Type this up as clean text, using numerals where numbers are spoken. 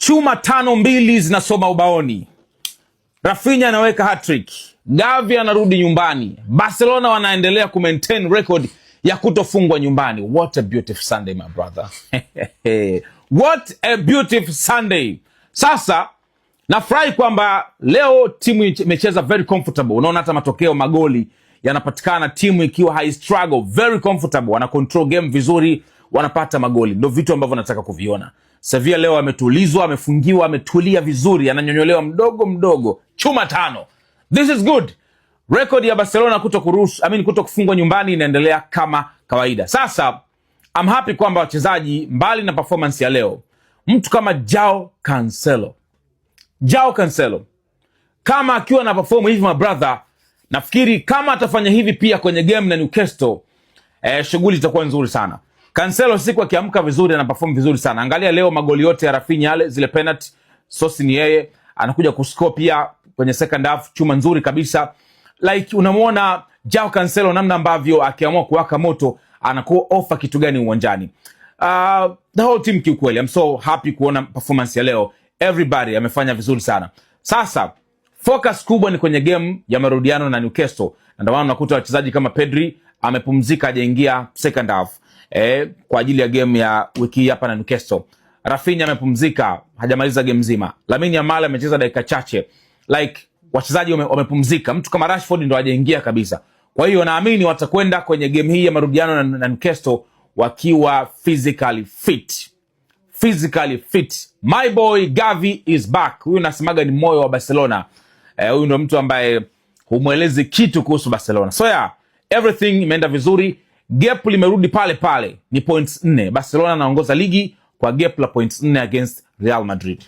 Chuma 5-2 zinasoma ubaoni. Rafinha anaweka hat-trick. Gavi anarudi nyumbani. Barcelona wanaendelea kumaintain record ya kutofungwa nyumbani. What a beautiful Sunday, my brother. What a beautiful Sunday. Sasa nafurahi kwamba leo timu imecheza very comfortable. Unaona hata matokeo, magoli yanapatikana, timu ikiwa high struggle, very comfortable, wana control game vizuri, wanapata magoli. Ndio vitu ambavyo nataka kuviona. Sevilla leo ametulizwa, amefungiwa, ametulia vizuri, ananyonyolewa mdogo mdogo. Chuma 5. This is good. Record ya Barcelona kuto kufungwa nyumbani inaendelea kama kawaida. Sasa I'm happy kwamba wachezaji, mbali na performance ya leo, mtu kama Joao Cancelo kama akiwa na perform hivi, my brother, nafikiri kama atafanya hivi pia kwenye game na Newcastle, shughuli itakuwa nzuri sana. Cancelo siku akiamka vizuri na perform vizuri sana. Angalia leo magoli yote ya Rafinha yale, zile penalty, sosi ni yeye, anakuja kuscore pia kwenye second half, chuma nzuri kabisa. Like unamuona Joao Cancelo namna ambavyo akiamua kuwaka moto anakuwa offer kitu gani uwanjani. The whole team kiukweli, I'm so happy kuona performance ya leo. Everybody amefanya vizuri sana. Sasa focus kubwa ni kwenye game ya marudiano na Newcastle. Na ndio maana unakuta wachezaji kama Pedri amepumzika, hajaingia second half kwa ajili ya game ya wiki hapa na Newcastle. Rafinha amepumzika, hajamaliza game nzima. Lamine Yamal amecheza dakika chache. Like wachezaji wamepumzika. Mtu kama Rashford ndo hajaingia kabisa. Kwa hiyo naamini watakwenda kwenye game hii ya marudiano na Newcastle wakiwa physically fit. My boy Gavi is back. Huyu nasemaga ni moyo wa Barcelona. Huyu ndo mtu ambaye humwelezi kitu kuhusu Barcelona. So yeah, everything imeenda vizuri. Gap limerudi pale. Ni points 4. Barcelona anaongoza ligi kwa gap la points 4 against Real Madrid.